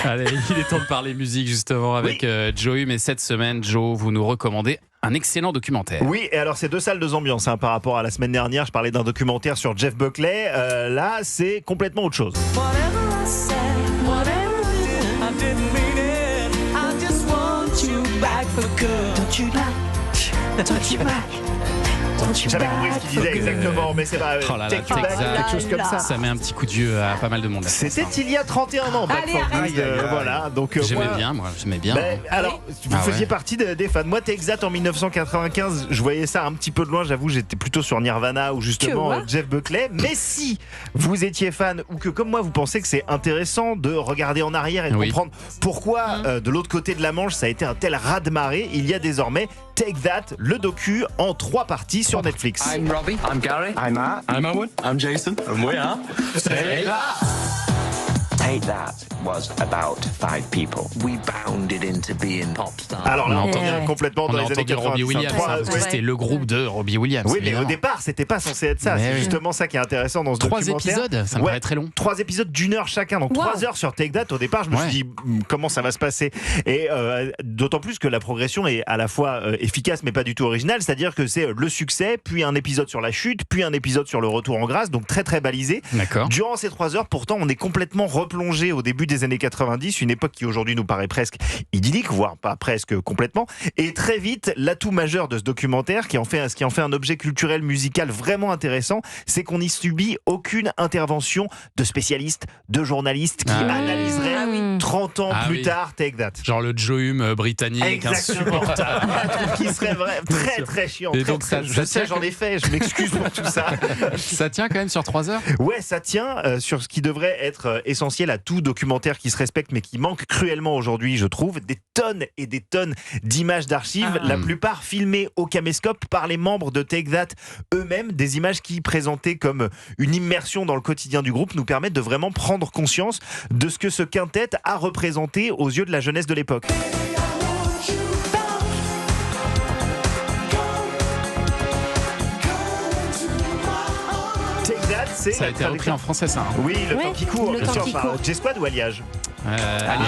Allez, il est temps de parler musique justement avec Joe Hume. Et cette semaine, Joe, vous nous recommandez un excellent documentaire. Oui, et alors c'est deux salles, deux ambiances par rapport à la semaine dernière. Je parlais d'un documentaire sur Jeff Buckley. Là, c'est complètement autre chose. J'avais compris ce qu'il disait exactement, mais c'est pas Take Back, That, quelque chose comme ça. Ça met un petit coup de vieux à pas mal de monde. C'était il y a 31 ans, Back Allez, for arrête. Good, voilà. Donc J'aimais moi, bien. alors, vous faisiez partie des fans. Moi, Take That en 1995, je voyais ça un petit peu de loin. J'avoue, j'étais plutôt sur Nirvana ou justement Jeff Buckley. Mais si vous étiez fan ou que, comme moi, vous pensez que c'est intéressant de regarder en arrière et de comprendre pourquoi de l'autre côté de la Manche ça a été un tel raz-de-marée, il y a désormais Take That, le docu en 3 parties sur Netflix. I'm Robbie. I'm Gary. I'm Matt. I'm Owen. I'm Jason. And we are Take That. Take That was about 5 people. We bounded into being pop stars. Alors là, On a on entendu est complètement dans On a les années entendu 90. Robbie Williams, parce que c'était le groupe de Robbie Williams. Oui, mais évidemment. au départ, c'était pas censé être ça. Mais C'est oui. justement ça qui est intéressant dans ce 3 documentaire. épisodes, ça me paraît très long. 3 épisodes d'1 heure chacun, donc 3 heures sur Take That. Au départ, je me suis dit comment ça va se passer. Et d'autant plus que la progression est à la fois efficace mais pas du tout originale. C'est-à-dire que c'est le succès, puis un épisode sur la chute, puis un épisode sur le retour en grâce, donc très très balisé. D'accord. Durant ces 3 heures, pourtant, on est complètement replongé au début des années 90, une époque qui aujourd'hui nous paraît presque idyllique, voire pas presque complètement. Et très vite, l'atout majeur de ce documentaire, ce qui en fait un objet culturel musical vraiment intéressant, c'est qu'on n'y subit aucune intervention de spécialistes, de journalistes qui analyseraient 30 ans plus tard Take That. Genre le Joe Hume britannique. Exactement. Un truc qui serait très très chiant. Et Très, donc très- ça je sais, tient j'en ai fait, je m'excuse pour tout ça. Ça tient quand même sur 3 heures. Ouais, ça tient sur ce qui devrait être essentiel à tout documentaire qui se respecte, mais qui manque cruellement aujourd'hui, je trouve. Des tonnes et des tonnes d'images d'archives, la plupart filmées au caméscope par les membres de Take That eux-mêmes. Des images qui, présentées comme une immersion dans le quotidien du groupe, nous permettent de vraiment prendre conscience de ce que ce quintet a représenté aux yeux de la jeunesse de l'époque. Take That, c'est Ça a été repris en français, ça. Hein. Oui, le temps qui court, le bien temps sûr, qui par court. J-Squad ou Alliage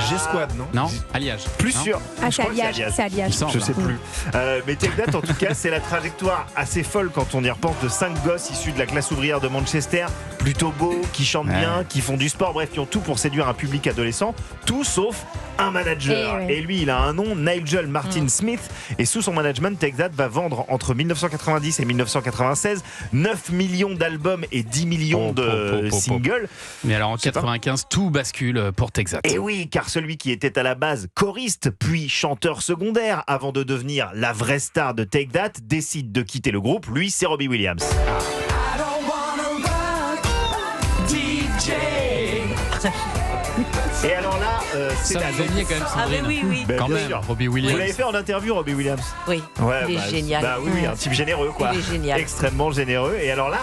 G-Squad, non Non, Alliage. Plus Non. sûr. Ah, Je c'est crois que Alliage. C'est Alliage. Il semble. Je sais plus. Mais Take That, en tout cas, c'est la trajectoire assez folle quand on y repense de 5 gosses issus de la classe ouvrière de Manchester, plutôt beaux, qui chantent bien, qui font du sport, bref, qui ont tout pour séduire un public adolescent, tout sauf un manager. Et lui, il a un nom, Nigel Martin Smith, et sous son management, Take That va vendre entre 1990 et 1996 9 millions d'albums et 10 millions de singles. Mais alors en 95, tout bascule pour Take That. Et oui, car celui qui était à la base choriste, puis chanteur secondaire, avant de devenir la vraie star de Take That, décide de quitter le groupe. Lui, c'est Robbie Williams. Et alors là, c'est Ça la vous aimiez quand même, Ah, Sandrine. mais oui. Ben, Quand bien même, sûr. Robbie Vous Williams. l'avez fait en interview, Robbie Williams? Oui, Ouais, il est génial. Bah oui, un type généreux, quoi. Il est génial. Extrêmement généreux. Et alors là,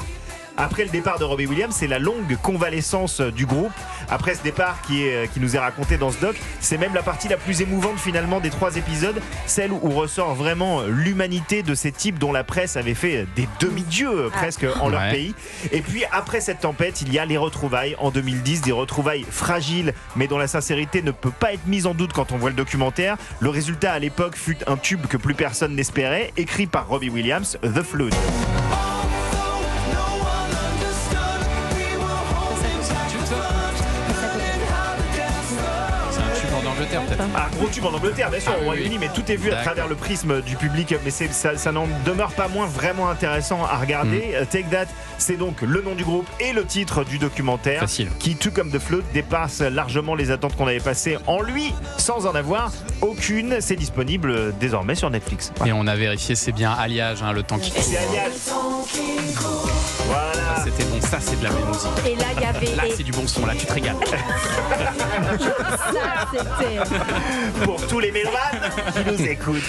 après le départ de Robbie Williams, c'est la longue convalescence du groupe. Après ce départ qui nous est raconté dans ce doc, c'est même la partie la plus émouvante finalement des 3 épisodes, celle où ressort vraiment l'humanité de ces types dont la presse avait fait des demi-dieux presque en leur pays. Et puis après cette tempête, il y a les retrouvailles en 2010, des retrouvailles fragiles mais dont la sincérité ne peut pas être mise en doute quand on voit le documentaire. Le résultat à l'époque fut un tube que plus personne n'espérait, écrit par Robbie Williams, The Flood. Peut-être. Ah, gros tube en Angleterre, bien sûr, au Royaume-Uni, mais tout est vu à travers le prisme du public. Mais ça n'en demeure pas moins vraiment intéressant à regarder. Take That, c'est donc le nom du groupe et le titre du documentaire. Facile. Qui, tout comme The Flood, dépasse largement les attentes qu'on avait passées en lui, sans en avoir aucune. C'est disponible désormais sur Netflix. Et on a vérifié, c'est bien Alliage, hein, le temps qui court. C'est Alliage. Voilà. Ça, c'était bon, ça c'est de la vraie musique. Et là, il y avait. Là c'est du bon son, là tu te régales. Ça, c'était. Pour tous les mélomanes qui nous écoutent.